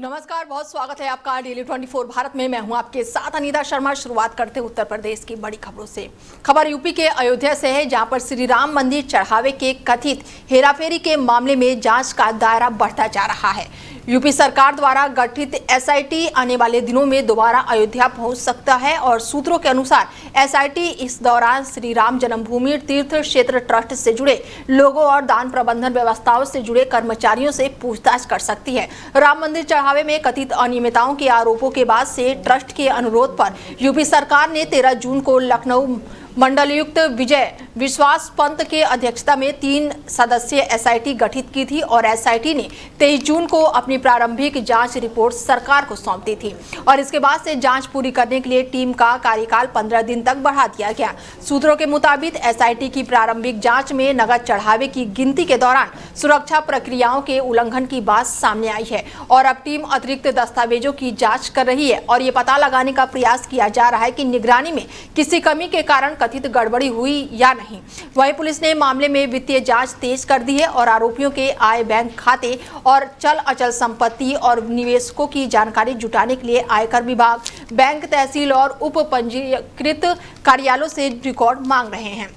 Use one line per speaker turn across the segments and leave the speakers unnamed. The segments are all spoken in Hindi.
नमस्कार, बहुत स्वागत है आपका डेली 24 भारत में। मैं हूं आपके साथ अनीता शर्मा। शुरुआत करते हैं उत्तर प्रदेश की बड़ी खबरों से। खबर यूपी के अयोध्या से है, जहां पर श्री राम मंदिर चढ़ावे के कथित हेराफेरी के मामले में जांच का दायरा बढ़ता जा रहा है। यूपी सरकार द्वारा गठित एसआईटी आने वाले दिनों में दोबारा अयोध्या पहुंच सकता है और सूत्रों के अनुसार एसआईटी इस दौरान श्री राम जन्मभूमि तीर्थ क्षेत्र ट्रस्ट से जुड़े लोगों और दान प्रबंधन व्यवस्थाओं से जुड़े कर्मचारियों से पूछताछ कर सकती है। राम मंदिर चढ़ावे में कथित अनियमितताओं के आरोपों के बाद से ट्रस्ट के अनुरोध पर यूपी सरकार ने 13 जून को लखनऊ मंडलयुक्त विजय विश्वास पंत के अध्यक्षता में 3 सदस्यीय एसआईटी गठित की थी और एसआईटी ने 23 जून को अपनी प्रारंभिक जांच रिपोर्ट सरकार को सौंप दी थी और इसके बाद से जांच पूरी करने के लिए टीम का कार्यकाल 15 दिन तक बढ़ा दिया गया। सूत्रों के मुताबिक एसआईटी की प्रारंभिक जांच में नगद चढ़ावे की गिनती के दौरान सुरक्षा प्रक्रियाओं के उल्लंघन की बात सामने आई है और अब टीम अतिरिक्त दस्तावेजों की जाँच कर रही है और ये पता लगाने का प्रयास किया जा रहा है कि निगरानी में किसी कमी के कारण कथित गड़बड़ी हुई या नहीं। वहीं पुलिस ने मामले में वित्तीय जांच तेज कर दी है और आरोपियों के आय, बैंक खाते और चल अचल संपत्ति और निवेशकों की जानकारी जुटाने के लिए आयकर विभाग, बैंक, तहसील और उप पंजीकृत कार्यालयों से रिकॉर्ड मांग रहे हैं।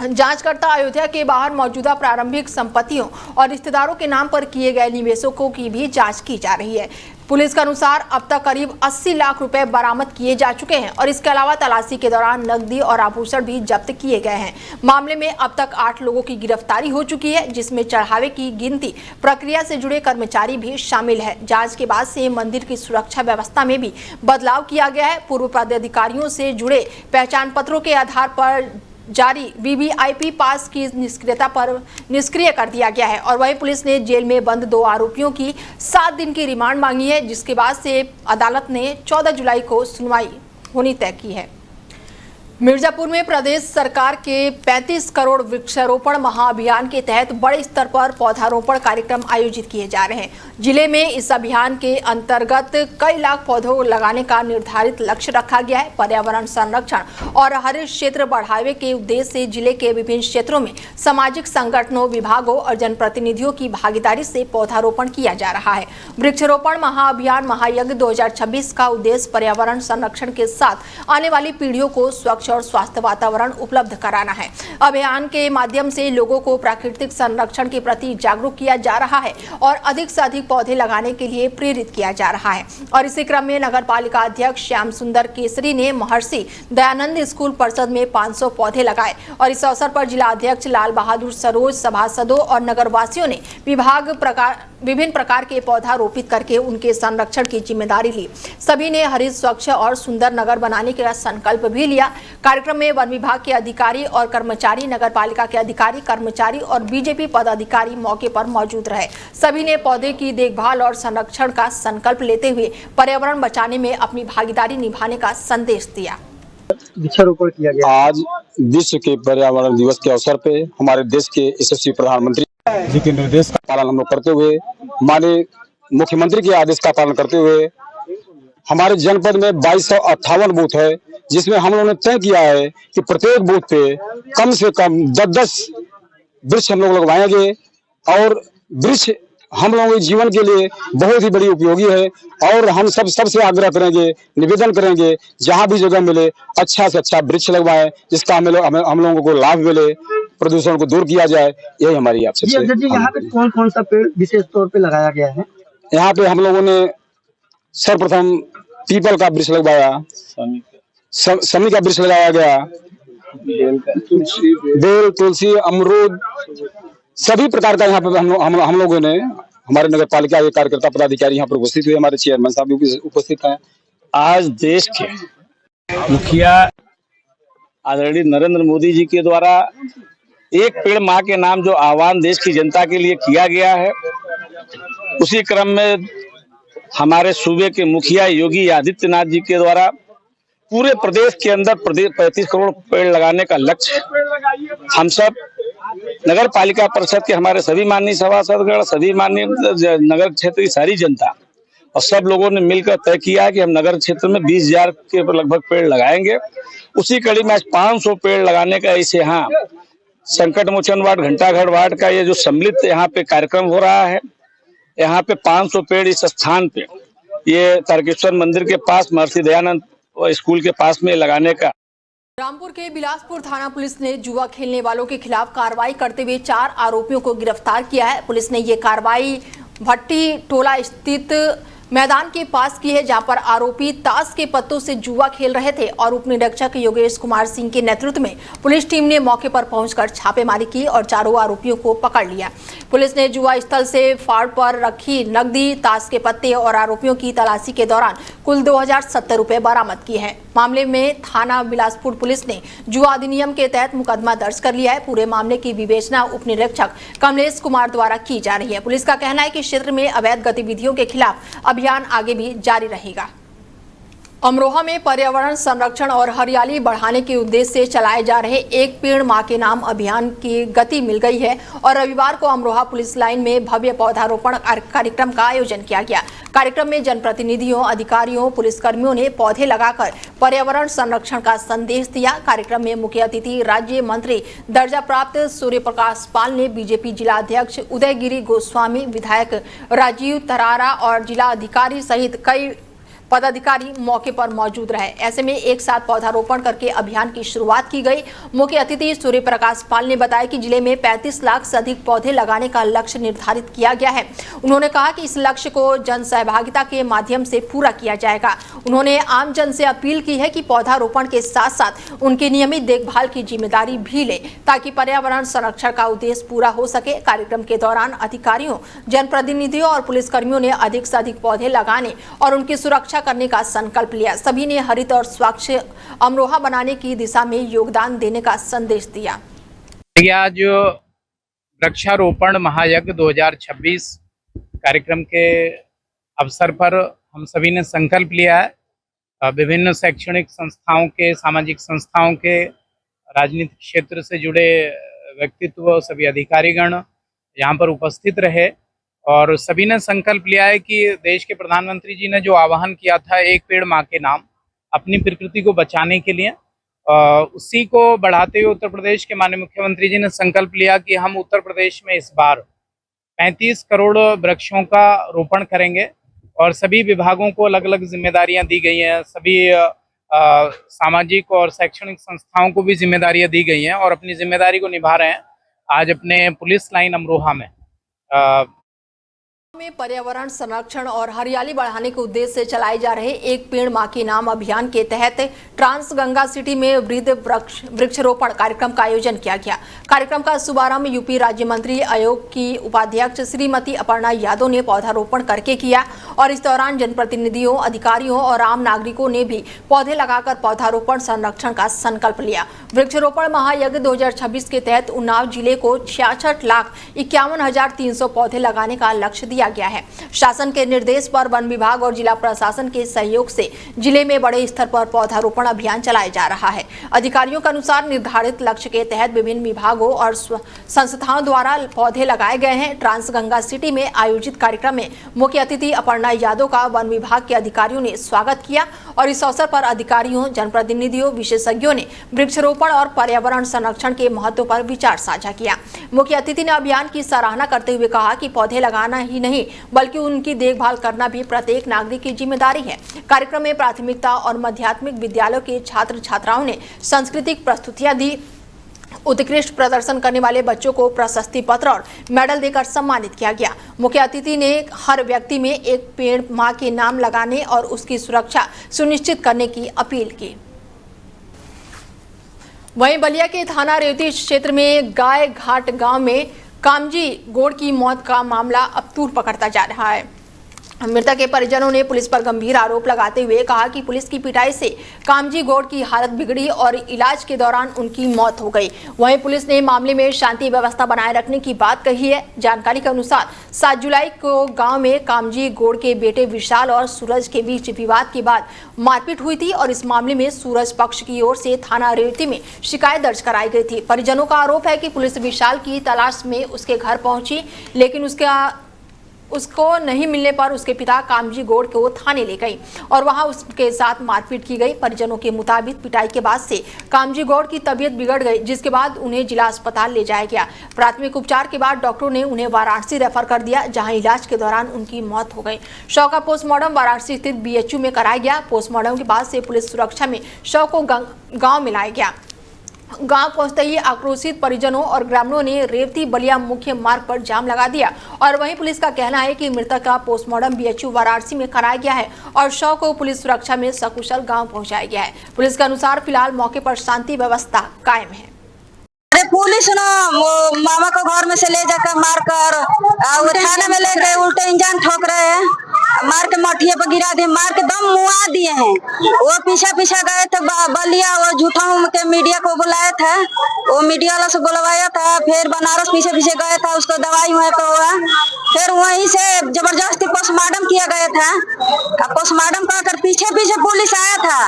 जांचकर्ता अयोध्या के बाहर मौजूदा प्रारंभिक संपत्तियों और रिश्तेदारों के नाम पर किए गए निवेशकों की भी जांच की जा रही है। पुलिस के अनुसार अब तक करीब 80 लाख रुपए बरामद किए जा चुके हैं और इसके अलावा तलाशी के दौरान नकदी और आभूषण भी जब्त किए गए हैं। मामले में अब तक 8 लोगों की गिरफ्तारी हो चुकी है, जिसमें चढ़ावे की गिनती प्रक्रिया से जुड़े कर्मचारी भी शामिल है। जांच के बाद से मंदिर की सुरक्षा व्यवस्था में भी बदलाव किया गया है। पूर्व पदाधिकारियों से जुड़े पहचान पत्रों के आधार पर जारी वीवीआईपी पास की निष्क्रियता पर निष्क्रिय कर दिया गया है और वहीं पुलिस ने जेल में बंद 2 आरोपियों की 7 दिन की रिमांड मांगी है, जिसके बाद से अदालत ने 14 जुलाई को सुनवाई होनी तय की है। मिर्जापुर में प्रदेश सरकार के 35 करोड़ वृक्षारोपण महाअभियान के तहत बड़े स्तर पर पौधारोपण कार्यक्रम आयोजित किए जा रहे हैं। जिले में इस अभियान के अंतर्गत कई लाख पौधों लगाने का निर्धारित लक्ष्य रखा गया है। पर्यावरण संरक्षण और हरित क्षेत्र बढ़ावे के उद्देश्य से जिले के विभिन्न क्षेत्रों में सामाजिक संगठनों, विभागों और जनप्रतिनिधियों की भागीदारी से पौधारोपण किया जा रहा है। वृक्षारोपण महाअभियान महायज्ञ 2026 का उद्देश्य पर्यावरण संरक्षण के साथ आने वाली पीढ़ियों को स्वच्छ और स्वास्थ्य वातावरण उपलब्ध कराना है। अभियान के माध्यम से लोगों को प्राकृतिक संरक्षण के प्रति जागरूक किया जा रहा है और अधिक से अधिक पौधे लगाने के लिए प्रेरित किया जा रहा है। और इसी क्रम में नगर पालिका अध्यक्ष श्याम सुंदर केसरी ने महर्षि दयानंद स्कूल परिसर में 500 पौधे लगाए और इस अवसर पर जिला अध्यक्ष लाल बहादुर सरोज, सभासदों और नगरवासियों ने विभिन्न प्रकार के पौधा रोपित करके उनके संरक्षण की जिम्मेदारी ली। सभी ने हरित, स्वच्छ और सुंदर नगर बनाने का संकल्प भी लिया। कार्यक्रम में वन विभाग के अधिकारी और कर्मचारी, नगर पालिका के अधिकारी, कर्मचारी और बीजेपी पदाधिकारी मौके पर मौजूद रहे। सभी ने पौधे की देखभाल और संरक्षण का संकल्प लेते हुए पर्यावरण बचाने में अपनी भागीदारी निभाने का संदेश दिया।
वृक्षारोपण किया गया। आज विश्व के पर्यावरण दिवस के अवसर पे हमारे देश के यशस्वी प्रधानमंत्री जी के निर्देश का पालन हम लोग करते हुए, हमारे मुख्यमंत्री के आदेश का पालन करते हुए हमारे जनपद में 2258 बूथ है, जिसमें हम लोगों ने तय किया है कि प्रत्येक बूथ पे कम से कम 10-10 वृक्ष हम लोग लगवाएंगे और वृक्ष हम लोगों के जीवन के लिए बहुत ही बड़ी उपयोगी है। और हम सबसे आग्रह करेंगे, निवेदन करेंगे, जहां भी जगह मिले अच्छा से अच्छा वृक्ष लगवाएं, जिसका हम लोगों को लाभ मिले, प्रदूषण को दूर किया जाए। यही हमारी आपसे।
यहाँ पे कौन कौन सा पेड़ विशेष तौर पे लगाया गया है?
यहाँ पे हम लोगों ने सर्वप्रथम पीपल का वृक्ष लगवाया, समी का वृक्ष लगाया गया, बेल, तुलसी, अमरूद, सभी प्रकार का यहाँ पे हम लोगों ने, हमारे नगर पालिका के कार्यकर्ता पदाधिकारी यहाँ पर उपस्थित हुए, हमारे चेयरमैन साहब भी उपस्थित हैं।
आज देश के मुखिया आदरणीय नरेंद्र मोदी जी के द्वारा एक पेड़ माँ के नाम जो आह्वान देश की जनता के लिए किया गया है, उसी क्रम में हमारे सूबे के मुखिया योगी आदित्यनाथ जी के द्वारा पूरे प्रदेश के अंदर 35 करोड़ पेड़ लगाने का लक्ष्य हम सब नगर पालिका परिषद के हमारे सभी माननीय सभासदगण, सभी माननीय नगर क्षेत्र की सारी जनता और सब लोगों ने मिलकर तय किया है कि हम नगर क्षेत्र में 20,000 के लगभग पेड़ लगाएंगे। उसी कड़ी में आज 500 पेड़ लगाने का इसे यहाँ संकट मोचन वार्ड, घंटाघर वार्ड का ये जो सम्मिलित यहाँ पे कार्यक्रम हो रहा है, यहाँ पे 500 पेड़ इस स्थान पे, ये तारकेश्वर मंदिर के पास महर्षि दयानंद स्कूल के पास में लगाने का।
रामपुर के बिलासपुर थाना पुलिस ने जुआ खेलने वालों के खिलाफ कार्रवाई करते हुए 4 आरोपियों को गिरफ्तार किया है। पुलिस ने ये कार्रवाई भट्टी टोला स्थित मैदान के पास की है, जहां पर आरोपी ताश के पत्तों से जुआ खेल रहे थे और उप निरीक्षक योगेश कुमार सिंह के नेतृत्व में पुलिस टीम ने मौके पर पहुंचकर छापेमारी की और चारों आरोपियों को पकड़ लिया। पुलिस ने जुआ स्थल से फाड़ पर रखी नकदी, ताश के पत्ते और आरोपियों की तलाशी के दौरान कुल 2070 रुपए बरामद किए हैं। मामले में थाना बिलासपुर पुलिस ने जुआ अधिनियम के तहत मुकदमा दर्ज कर लिया है। पूरे मामले की विवेचना उप निरीक्षक कमलेश कुमार द्वारा की जा रही है। पुलिस का कहना है कि क्षेत्र में अवैध गतिविधियों के खिलाफ अभियान आगे भी जारी रहेगा। अमरोहा में पर्यावरण संरक्षण और हरियाली बढ़ाने के उद्देश्य से चलाए जा रहे एक पेड़ मां के नाम अभियान की गति मिल गई है और रविवार को अमरोहा पुलिस लाइन में भव्य पौधारोपण कार्यक्रम का आयोजन किया गया। कार्यक्रम में जनप्रतिनिधियों, अधिकारियों, पुलिसकर्मियों ने पौधे लगाकर पर्यावरण संरक्षण का संदेश दिया। कार्यक्रम में मुख्य अतिथि राज्य मंत्री दर्जा प्राप्त सूर्य प्रकाश पाल ने बीजेपी जिला अध्यक्ष उदयगिरी गोस्वामी, विधायक राजीव तरारा और जिला अधिकारी सहित कई पदाधिकारी मौके पर मौजूद रहे। ऐसे में एक साथ पौधारोपण करके अभियान की शुरुआत की गई। मुख्य अतिथि सूर्य प्रकाश पाल ने बताया कि जिले में 35 लाख से अधिक पौधे लगाने का लक्ष्य निर्धारित किया गया है। उन्होंने कहा कि इस लक्ष्य को जन सहभागिता के माध्यम से पूरा किया जाएगा। उन्होंने आम जन से अपील की है कि पौधारोपण के साथ साथ उनकी नियमित देखभाल की जिम्मेदारी भी ले, ताकि पर्यावरण संरक्षण का उद्देश्य पूरा हो सके। कार्यक्रम के दौरान अधिकारियों, जनप्रतिनिधियों और पुलिसकर्मियों ने अधिक से अधिक पौधे लगाने और उनकी सुरक्षा करने का संकल्प लिया। सभी ने हरित और स्वच्छ अमरोहा बनाने की दिशा में योगदान देने का संदेश दिया।
आज वृक्षारोपण महायज्ञ 2026 कार्यक्रम के अवसर पर हम सभी ने संकल्प लिया है। विभिन्न शैक्षणिक संस्थाओं के, सामाजिक संस्थाओं के, राजनीतिक क्षेत्र से जुड़े व्यक्तित्व, सभी अधिकारीगण यहाँ पर उपस्थित रहे और सभी ने संकल्प लिया है कि देश के प्रधानमंत्री जी ने जो आह्वान किया था एक पेड़ मां के नाम, अपनी प्रकृति को बचाने के लिए, उसी को बढ़ाते हुए उत्तर प्रदेश के माननीय मुख्यमंत्री जी ने संकल्प लिया कि हम उत्तर प्रदेश में इस बार 35 करोड़ वृक्षों का रोपण करेंगे और सभी विभागों को अलग अलग जिम्मेदारियां दी गई हैं। सभी सामाजिक और शैक्षणिक संस्थाओं को भी जिम्मेदारियां दी गई हैं और अपनी जिम्मेदारी को निभा रहे हैं। आज अपने पुलिस लाइन अमरोहा में
पर्यावरण संरक्षण और हरियाली बढ़ाने के उद्देश्य से चलाए जा रहे एक पेड़ मां के नाम अभियान के तहत ट्रांस गंगा सिटी में वृद्ध वृक्षारोपण कार्यक्रम का आयोजन किया गया। कार्यक्रम का शुभारंभ यूपी राज्य मंत्री आयोग की उपाध्यक्ष श्रीमती अपर्णा यादव ने पौधारोपण करके किया और इस दौरान जनप्रतिनिधियों, अधिकारियों और आम नागरिकों ने भी पौधे लगाकर पौधारोपण संरक्षण का संकल्प लिया। वृक्षारोपण महायज्ञ 2026 के तहत उन्नाव जिले को 66,51,300 पौधे लगाने का लक्ष्य दिया गया है। शासन के निर्देश पर वन विभाग और जिला प्रशासन के सहयोग से जिले में बड़े स्तर पर पौधारोपण अभियान चलाया जा रहा है। अधिकारियों के अनुसार निर्धारित लक्ष्य के तहत विभिन्न विभागों और संस्थाओं द्वारा पौधे लगाए गए हैं। ट्रांस गंगा सिटी में आयोजित कार्यक्रम में मुख्य अतिथि अपर्णा यादव का वन विभाग के अधिकारियों ने स्वागत किया और इस अवसर पर अधिकारियों, जनप्रतिनिधियों, विशेषज्ञों ने वृक्षारोपण और पर्यावरण संरक्षण के महत्व पर विचार साझा किया। मुख्य अतिथि ने अभियान की सराहना करते हुए कहा कि पौधे लगाना ही नहीं बल्कि उनकी देखभाल करना भी प्रत्येक नागरिक की जिम्मेदारी है। कार्यक्रम में प्राथमिकता और माध्यमिक विद्यालयों के छात्र छात्राओं ने सांस्कृतिक प्रस्तुतियां दी। उत्कृष्ट प्रदर्शन करने वाले बच्चों को प्रशस्ति पत्र और मेडल देकर सम्मानित किया गया। मुख्य अतिथि ने हर व्यक्ति में एक पेड़ मां के नाम लगाने और उसकी सुरक्षा सुनिश्चित करने की अपील की। वहीं बलिया के थाना रेवती क्षेत्र में गाय घाट गांव में कामजी गोड़ की मौत का मामला अब तूल पकड़ता जा रहा है। मृतक के परिजनों ने पुलिस पर गंभीर आरोप लगाते हुए कहा कि पुलिस की पिटाई से कामजी गौड़ की हालत बिगड़ी और इलाज के दौरान उनकी मौत हो गई। वहीं पुलिस ने मामले में शांति व्यवस्था बनाए रखने की बात कही है। जानकारी के अनुसार 7 जुलाई को गांव में कामजी गौड़ के बेटे विशाल और सूरज के बीच विवाद के बाद मारपीट हुई थी और इस मामले में सूरज पक्ष की ओर से थाना रेवती में शिकायत दर्ज कराई गई थी। परिजनों का आरोप है कि पुलिस विशाल की तलाश में उसके घर पहुंची, लेकिन उसका उसको नहीं मिलने पर उसके पिता कामजी गौड़ को थाने ले गई और वहां उसके साथ मारपीट की गई। परिजनों के मुताबिक पिटाई के बाद से कामजी गौड़ की तबीयत बिगड़ गई, जिसके बाद उन्हें जिला अस्पताल ले जाया गया। प्राथमिक उपचार के बाद डॉक्टरों ने उन्हें वाराणसी रेफर कर दिया, जहां इलाज के दौरान उनकी मौत हो गई। शव का पोस्टमार्टम वाराणसी स्थित BHU में कराया गया। पोस्टमार्टम के बाद से पुलिस सुरक्षा में शव को गांव में लाया गया। गांव पहुंचते ही आक्रोशित परिजनों और ग्रामीणों ने रेवती बलिया मुख्य मार्ग पर जाम लगा दिया और वहीं पुलिस का कहना है कि मृतक का पोस्टमार्टम BHU वाराणसी में कराया गया है और शव को पुलिस सुरक्षा में सकुशल गांव पहुंचाया गया है। पुलिस के अनुसार फिलहाल मौके पर शांति व्यवस्था कायम है।
अरे पुलिस ना मामा को घर में से ले जाकर मारकर थाने में ले गए, उल्टे इंजन ठोक रहे हैं, मार के मठिया पर गिरा दिए, मार के दम मुआ दिए हैं। वो पीछा गए थे बलिया, वो झूठा के मीडिया को बुलाया था, वो मीडिया वाला से बुलवाया था, फिर बनारस पीछे गया था, उसको दवाई वहाँ पे हुआ, फिर वहीं से जबरदस्ती पोस्टमार्टम किया गया था। पोस्टमार्टम कर पीछे पुलिस आया था,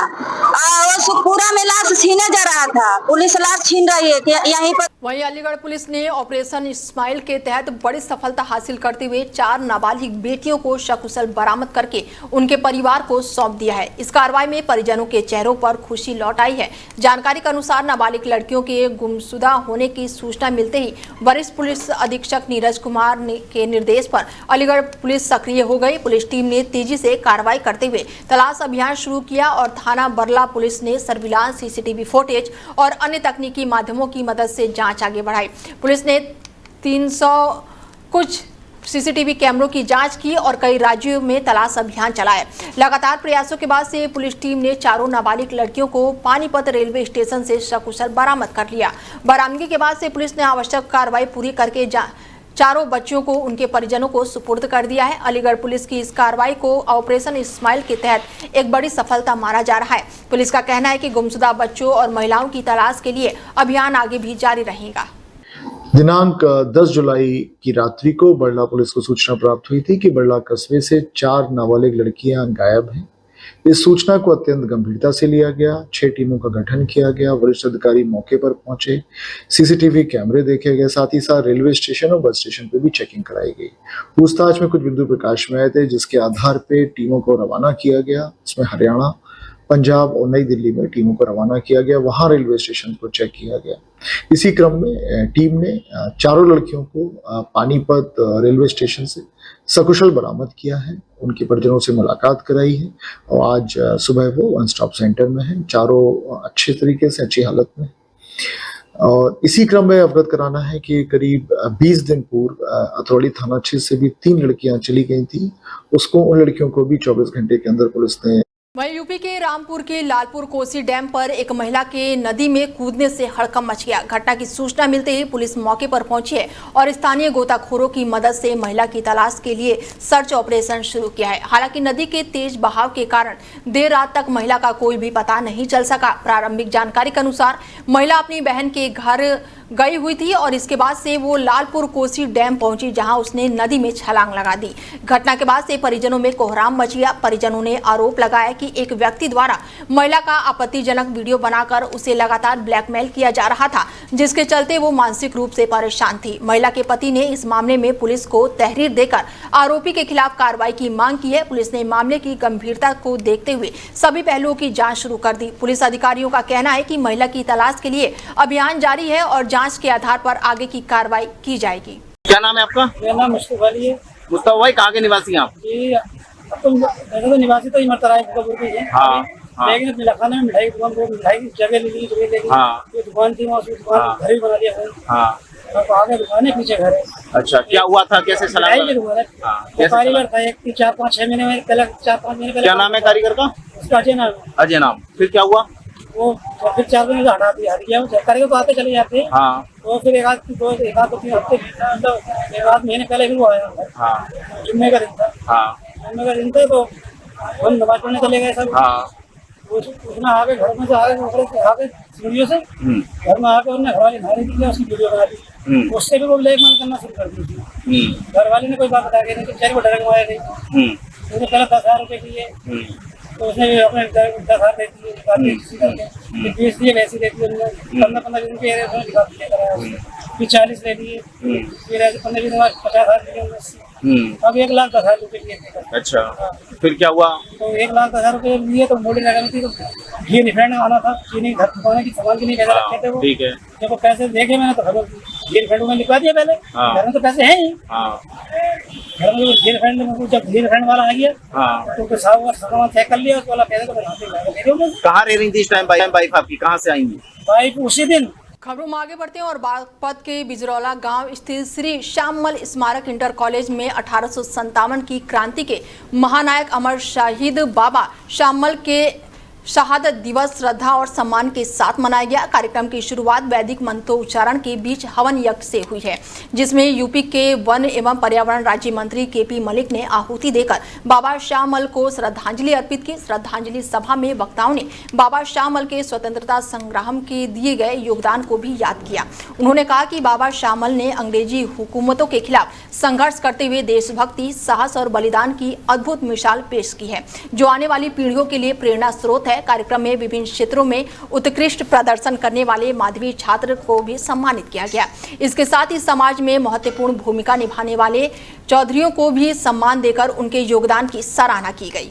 वो पूरा में लाश छीने जा रहा था, पुलिस लाश छीन रही है यहीं पर।
वहीं अलीगढ़ पुलिस ने ऑपरेशन इस्माइल के तहत बड़ी सफलता हासिल करते हुए 4 नाबालिग बेटियों को सकुशल बरामद करके उनके परिवार को सौंप दिया है। इस कार्रवाई में परिजनों के चेहरों पर खुशी लौट आई है। जानकारी के अनुसार नाबालिग लड़कियों के गुमशुदा होने की सूचना मिलते ही वरिष्ठ पुलिस अधीक्षक नीरज कुमार के निर्देश पर अलीगढ़ पुलिस सक्रिय हो गई। पुलिस टीम ने तेजी से कार्रवाई करते हुए तलाश अभियान शुरू किया और थाना बरला पुलिस ने सर्विलांस, CCTV फुटेज और अन्य तकनीकी माध्यमों की मदद से जांच आगे बढ़ाई। पुलिस ने 300 कुछ CCTV कैमरों की जांच की और कई राज्यों में तलाश अभियान चलाया। लगातार प्रयासों के बाद से पुलिस टीम ने चारों नाबालिग लड़कियों को पानीपत रेलवे स्टेशन से सकुशल बरामद कर लिया। बरामदगी के बाद से पुलिस ने आवश्यक कार्रवाई पूरी करके चारों बच्चियों को उनके परिजनों को सुपुर्द कर दिया है। अलीगढ़ पुलिस की इस कार्रवाई को ऑपरेशन इस्माइल के तहत एक बड़ी सफलता माना जा रहा है। पुलिस का कहना है कि गुमशुदा बच्चों और महिलाओं की तलाश के लिए अभियान आगे भी जारी रहेगा।
दिनांक 10 जुलाई की रात्रि को बरला पुलिस को सूचना प्राप्त हुई थी कि बरला कस्बे से 4 नाबालिग लड़कियां गायब हैं। इस सूचना को अत्यंत गंभीरता से लिया गया। 6 टीमों का गठन किया गया। वरिष्ठ अधिकारी मौके पर पहुंचे, CCTV कैमरे देखे गए, साथ ही साथ रेलवे स्टेशन और बस स्टेशन पर भी चेकिंग कराई गई। पूछताछ में कुछ बिंदु प्रकाश में आए थे, जिसके आधार पर टीमों को रवाना किया गया। इसमें हरियाणा, पंजाब और नई दिल्ली में टीमों को रवाना किया गया। वहां रेलवे स्टेशन को चेक किया गया। इसी क्रम में टीम ने चारों लड़कियों को पानीपत रेलवे स्टेशन से सकुशल बरामद किया है, उनके परिजनों से मुलाकात कराई है और आज सुबह वो वन स्टॉप सेंटर में हैं। चारों अच्छे तरीके से, अच्छी हालत में। और इसी क्रम में अवगत कराना है कि करीब 20 दिन पूर्व अथौड़ी थाना क्षेत्र से भी 3 लड़कियां चली गई थी। उसको, उन लड़कियों को भी 24 घंटे के अंदर पुलिस ने।
वहीं यूपी के रामपुर के लालपुर कोसी डैम पर एक महिला के नदी में कूदने से हड़कंप मच गया। घटना की सूचना मिलते ही पुलिस मौके पर पहुंची है और स्थानीय गोताखोरों की मदद से महिला की तलाश के लिए सर्च ऑपरेशन शुरू किया है। हालांकि नदी के तेज बहाव के कारण देर रात तक महिला का कोई भी पता नहीं चल सका। प्रारंभिक जानकारी के अनुसार महिला अपनी बहन के घर गई हुई थी और इसके बाद से वो लालपुर कोसी डैम पहुंची, जहां उसने नदी में छलांग लगा दी। घटना के बाद से परिजनों में कोहराम मच गया। परिजनों ने आरोप लगाया कि एक व्यक्ति द्वारा महिला का आपत्तिजनक वीडियो बनाकर उसे लगातार ब्लैकमेल किया जा रहा था, जिसके चलते वो मानसिक रूप से परेशान थी। महिला के पति ने इस मामले में पुलिस को तहरीर देकर आरोपी के खिलाफ कार्रवाई की मांग की है। पुलिस ने मामले की गंभीरता को देखते हुए सभी पहलुओं की जाँच शुरू कर दी। पुलिस अधिकारियों का कहना है कि महिला की तलाश के लिए अभियान जारी है और जांच के आधार पर आगे की कार्रवाई की जाएगी।
क्या नाम है आपका?
मेरा नाम मुस्तफा अली है।
मुस्तफा भाई, कहाँ के निवासी हैं आप?
जी, तो निवासी तो इमरतरा है।
हाँ,
लेकिन अपने लखनऊ में मिठाई की दुकान को मिठाई की जगह ले ली,
हाँ,
ये दुकान थी, वहाँ से दुकान घर ही बना दिया है।
हाँ,
तो आगे दुकान है, पीछे घर है।
अच्छा, क्या हुआ था? कैसे
मिठाई की दुकान है। कारीगर था एक 4-5-6 महीने में पहले, 4-5 महीने पहले।
क्या नाम है कारीगर का?
उसका अजय नाम है।
अजय नाम। फिर क्या हुआ?
वो फिर 4 महीने हटा दिया। कारीगर तो आते चले जाते हैं।
हाँ,
तो फिर एक आध 3 हफ्ते, मतलब 1-8 महीने पहले फिर वो आया।
हाँ,
जुम्मे का दिन था।
हाँ,
जुम्मे का दिन था, तो हम नमाज पढ़ने चले गए सब।
हाँ,
उसने आके घर में से आके सीढ़ियों से घर में आके उन्होंने घर वाले नारे दी, उसकी वीडियो बना दी। उससे भी वो ब्लैकमेल करना शुरू कर दी। घर वाले ने कोई बात बता के नहीं, तो बेचारी को डर माया गई। उसने पहले 10,000 रुपए दिए, तो उसने भी अपने 10,000 दे दिए, 20 दिए, वैसे दे दिए। 15 दिन के दिखा दिए, फिर 40 ले दिए, फिर 15 दिन बाद 50,000 दिए। अब 1,10,000 रुपए लिए।
अच्छा, फिर क्या हुआ?
तो 1,10,000 रुपए लिए तो मोड़ी लगा थी, तो घी रिफाइंड आना था, चीनी घर दुकान की सामान के लिए पैसे रखे थे वो।
ठीक है।
देखो पैसे देखे मैंने तो घर घी रिफाइंड में लिखवा दिया पहले।
हाँ।
घर में तो पैसे हैं ही,
हाँ
घर में घी रिफाइंड में जब घी रिफाइंड वाला आ गया
हाँ।
तो साहब का सामान चेक कर लिया, उसके वाला पैसे तो बनाते
कहाँ रह रही थी इस टाइम वाइफ आपकी, कहाँ से आएंगी?
बाइक उसी दिन।
खबरों में आगे बढ़ते हैं और बागपत के बिजरौला गांव स्थित श्री श्यामल स्मारक इंटर कॉलेज में 1857 की क्रांति के महानायक अमर शहीद बाबा श्यामल के शहादत दिवस श्रद्धा और सम्मान के साथ मनाया गया। कार्यक्रम की शुरुआत वैदिक मंत्रोच्चारण के बीच हवन यज्ञ से हुई है, जिसमें यूपी के वन एवं पर्यावरण राज्य मंत्री केपी मलिक ने आहुति देकर बाबा श्यामल को श्रद्धांजलि अर्पित की। श्रद्धांजलि सभा में वक्ताओं ने बाबा श्यामल के स्वतंत्रता संग्राम के दिए गए योगदान को भी याद किया। उन्होंने कहा कि बाबा श्यामल ने अंग्रेजी हुकूमतों के खिलाफ संघर्ष करते हुए देशभक्ति, साहस और बलिदान की अद्भुत मिसाल पेश की है, जो आने वाली पीढ़ियों के लिए प्रेरणा स्रोत है। कार्यक्रम में विभिन्न क्षेत्रों में उत्कृष्ट प्रदर्शन करने वाले माध्यमिक छात्र को भी सम्मानित किया गया। इसके साथ ही समाज में महत्वपूर्ण भूमिका निभाने वाले चौधरियों को भी सम्मान देकर उनके योगदान की सराहना की गई।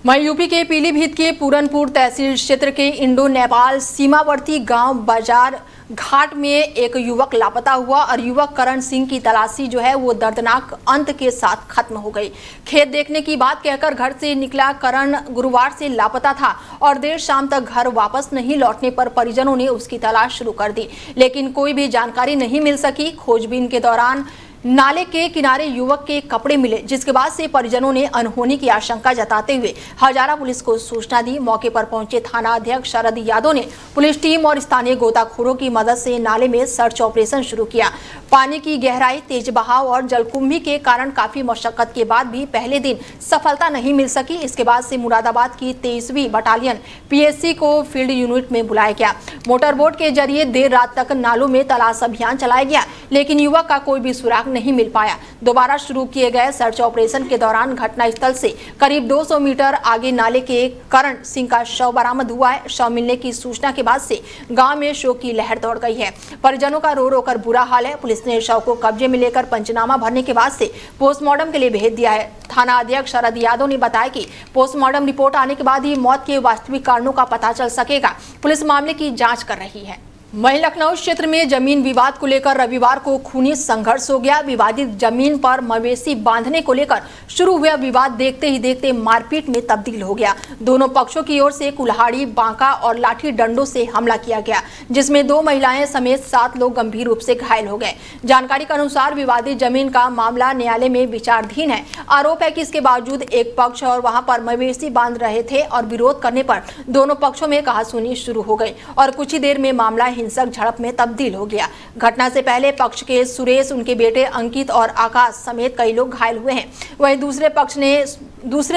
वहीं यूपी के पीलीभीत के पूरनपुर तहसील क्षेत्र के इंडो नेपाल सीमावर्ती गांव बाजार घाट में एक युवक लापता हुआ और युवक करण सिंह की तलाशी जो है वो दर्दनाक अंत के साथ खत्म हो गई। खेत देखने की बात कहकर घर से निकला करण गुरुवार से लापता था और देर शाम तक घर वापस नहीं लौटने पर परिजनों ने उसकी तलाश शुरू कर दी, लेकिन कोई भी जानकारी नहीं मिल सकी। खोजबीन के दौरान नाले के किनारे युवक के कपड़े मिले, जिसके बाद से परिजनों ने अनहोनी की आशंका जताते हुए हजारा पुलिस को सूचना दी। मौके पर पहुंचे थाना अध्यक्ष शरद यादव ने पुलिस टीम और स्थानीय गोताखोरों की मदद से नाले में सर्च ऑपरेशन शुरू किया। पानी की गहराई, तेज बहाव और जलकुंभी के कारण काफी मशक्कत के बाद भी पहले दिन सफलता नहीं मिल सकी। इसके बाद से मुरादाबाद की 23वीं बटालियन PSC को फील्ड यूनिट में बुलाया गया। मोटरबोट के जरिए देर रात तक नालों में तलाश अभियान चलाया गया, लेकिन युवक का कोई भी सुराग नहीं मिल पाया। दोबारा शुरू किए गए सर्च ऑपरेशन के दौरान घटनास्थल से करीब 200 मीटर आगे नाले के करण सिंह का शव बरामद हुआ है। शव मिलने की सूचना के बाद से गांव में शोक की लहर दौड़ गई है। परिजनों का रो रो कर बुरा हाल है। पुलिस ने शव को कब्जे में लेकर पंचनामा भरने के बाद से पोस्टमार्टम के लिए भेज दिया है। थाना अध्यक्ष शरद यादव ने बताया कि पोस्टमार्टम रिपोर्ट आने के बाद ही मौत के वास्तविक कारणों का पता चल सकेगा। पुलिस मामले की जाँच कर रही है। वहीं लखनऊ क्षेत्र में जमीन विवाद को लेकर रविवार को खूनी संघर्ष हो गया। विवादित जमीन पर मवेशी बांधने को लेकर शुरू हुआ विवाद देखते ही देखते मारपीट में तब्दील हो गया। दोनों पक्षों की ओर से कुल्हाड़ी, बांका और लाठी डंडों से हमला किया गया, जिसमें 2 महिलाएं समेत 7 लोग गंभीर रूप से घायल हो गए। जानकारी के अनुसार विवादित जमीन का मामला न्यायालय में विचाराधीन है। आरोप है कि इसके बावजूद एक पक्ष और वहां पर मवेशी बांध रहे थे और विरोध करने पर दोनों पक्षों में कहासुनी शुरू हो गई और कुछ ही देर में मामला हिंसक झड़प में तब्दील हो गया। घटना से पहले पक्ष के सुरेश, उनके बेटे अंकित और आकाश समेत कई लोग घायल हुए हैं। वहीं दूसरे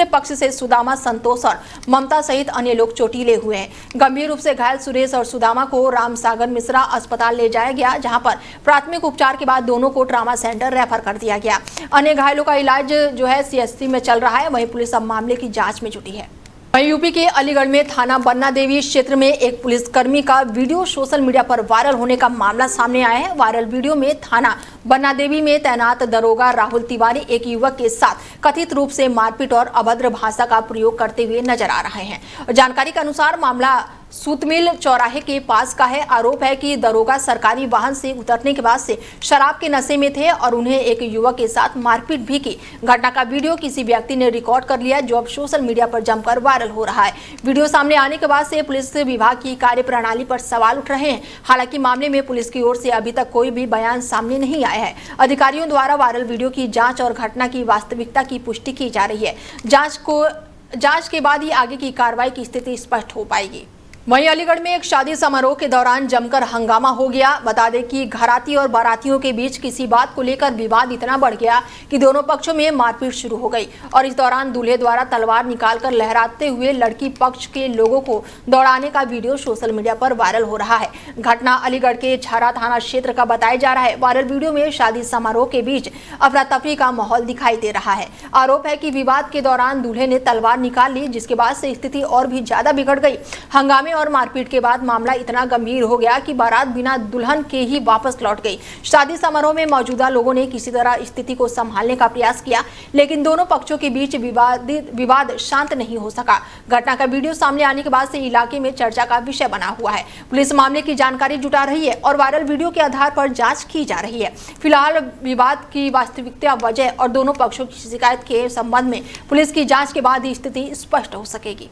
पक्ष से सुदामा, संतोष और ममता सहित अन्य लोग चोटिले हुए हैं। गंभीर रूप से घायल सुरेश और सुदामा को रामसागर मिश्रा अस्पताल ले जाया गया, जहां पर प्राथमिक उपचार के बाद दोनों को ट्रामा सेंटर रेफर कर दिया गया। अन्य घायलों का इलाज जो है CSC में चल रहा है। वहीं पुलिस अब मामले की जाँच में जुटी है। वहीं यूपी के अलीगढ़ में थाना बन्ना देवी क्षेत्र में एक पुलिसकर्मी का वीडियो सोशल मीडिया पर वायरल होने का मामला सामने आया है। वायरल वीडियो में थाना बन्ना देवी में तैनात दरोगा राहुल तिवारी एक युवक के साथ कथित रूप से मारपीट और अभद्र भाषा का प्रयोग करते हुए नजर आ रहे हैं। जानकारी के अनुसार मामला सूतमिल चौराहे के पास का है। आरोप है कि दरोगा सरकारी वाहन से उतरने के बाद से शराब के नशे में थे और उन्हें एक युवक के साथ मारपीट भी की। घटना का वीडियो किसी व्यक्ति ने रिकॉर्ड कर लिया, जो अब सोशल मीडिया पर जमकर वायरल हो रहा है। वीडियो सामने आने के बाद से पुलिस विभाग की कार्यप्रणाली पर सवाल उठ रहे हैं। हालांकि मामले में पुलिस की ओर से अभी तक कोई भी बयान सामने नहीं आया है। अधिकारियों द्वारा वायरल वीडियो की जाँच और घटना की वास्तविकता की पुष्टि की जा रही है। जाँच के बाद ही आगे की कार्रवाई की स्थिति स्पष्ट हो पाएगी। वहीं अलीगढ़ में एक शादी समारोह के दौरान जमकर हंगामा हो गया। बता दें कि घराती और बारातियों के बीच किसी बात को लेकर विवाद इतना बढ़ गया कि दोनों पक्षों में मारपीट शुरू हो गई और इस दौरान दूल्हे द्वारा तलवार निकालकर लहराते हुए लड़की पक्ष के लोगों को दौड़ाने का वीडियो सोशल मीडिया पर वायरल हो रहा है। घटना अलीगढ़ के छारा थाना क्षेत्र का बताया जा रहा है। वायरल वीडियो में शादी समारोह के बीच अफरा तफरी का माहौल दिखाई दे रहा है। आरोप है कि विवाद के दौरान दूल्हे ने तलवार निकाल ली, जिसके बाद से स्थिति और भी ज्यादा बिगड़ गई। हंगामे हंगामे और मारपीट के बाद मामला इतना गंभीर हो गया कि बारात बिना दुल्हन के ही वापस लौट गई। शादी समारोह में मौजूदा लोगों ने किसी तरह स्थिति को संभालने का प्रयास किया, लेकिन दोनों पक्षों के बीच विवाद शांत नहीं हो सका। घटना का वीडियो सामने आने के बाद से इलाके में चर्चा का विषय बना हुआ है। पुलिस मामले की जानकारी जुटा रही है और वायरल वीडियो के आधार पर जांच की जा रही है। फिलहाल विवाद की वास्तविकता, वजह और दोनों पक्षों की शिकायत के संबंध में पुलिस की जांच के बाद ही स्थिति स्पष्ट हो सकेगी।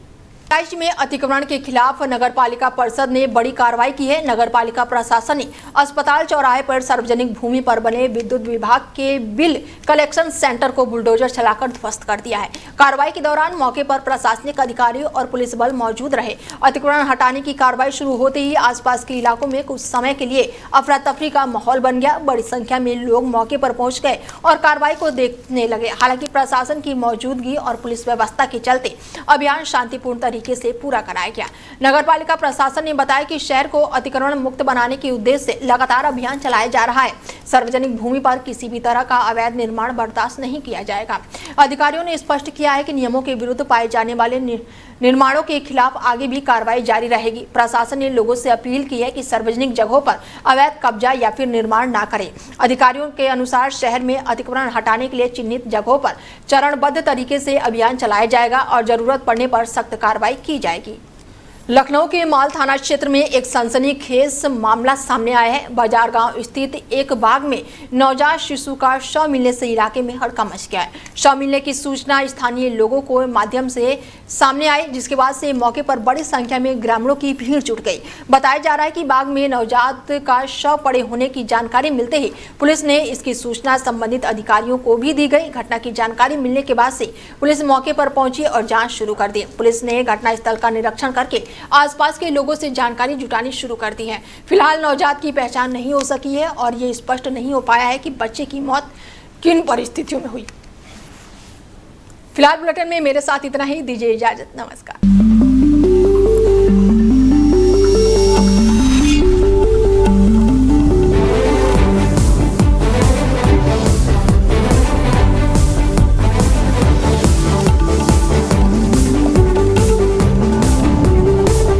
राज्य में अतिक्रमण के खिलाफ नगरपालिका परिषद ने बड़ी कार्रवाई की है। नगरपालिका प्रशासन ने अस्पताल चौराहे पर सार्वजनिक भूमि पर बने विद्युत विभाग के बिल कलेक्शन सेंटर को बुलडोजर चलाकर ध्वस्त कर दिया है। कार्रवाई के दौरान मौके पर प्रशासनिक अधिकारियों और पुलिस बल मौजूद रहे। अतिक्रमण हटाने की कार्रवाई शुरू होते ही आसपास के इलाकों में कुछ समय के लिए अफरा तफरी का माहौल बन गया। बड़ी संख्या में लोग मौके पर पहुंच गए और कार्रवाई को देखने लगे। हालांकि प्रशासन की मौजूदगी और पुलिस व्यवस्था के चलते अभियान शांतिपूर्ण तरीके से पूरा कराया गया। नगरपालिका प्रशासन ने बताया कि शहर को अतिक्रमण मुक्त बनाने के उद्देश्य से लगातार अभियान चलाया जा रहा है। सार्वजनिक भूमि पर किसी भी तरह का अवैध निर्माण बर्दाश्त नहीं किया जाएगा। अधिकारियों ने स्पष्ट किया है कि नियमों के विरुद्ध पाए जाने वाले निर्माणों के खिलाफ आगे भी कार्रवाई जारी रहेगी। प्रशासन ने लोगों से अपील की है कि सार्वजनिक जगहों पर अवैध कब्जा या फिर निर्माण ना करें। अधिकारियों के अनुसार शहर में अतिक्रमण हटाने के लिए चिन्हित जगहों पर चरणबद्ध तरीके से अभियान चलाया जाएगा और जरूरत पड़ने पर सख्त कार्रवाई की जाएगी। लखनऊ के माल थाना क्षेत्र में एक सनसनीखेज मामला सामने आया है। बाजार गांव स्थित एक बाग में नवजात शिशु का शव मिलने से इलाके में हड़कंप मच गया है। शव मिलने की सूचना स्थानीय लोगों को माध्यम से सामने आई, जिसके बाद से मौके पर बड़ी संख्या में ग्रामीणों की भीड़ जुट गई। बताया जा रहा है कि बाग में नवजात का शव पड़े होने की जानकारी मिलते ही पुलिस ने इसकी सूचना संबंधित अधिकारियों को भी दी गई। घटना की जानकारी मिलने के बाद से पुलिस मौके पर पहुंची और जाँच शुरू कर दी। पुलिस ने घटनास्थल का निरीक्षण करके आसपास के लोगों से जानकारी जुटानी शुरू कर दी है। फिलहाल नवजात की पहचान नहीं हो सकी है और ये स्पष्ट नहीं हो पाया है कि बच्चे की मौत किन परिस्थितियों में हुई। फिलहाल बुलेटिन में मेरे साथ इतना ही। दीजिए इजाजत। नमस्कार।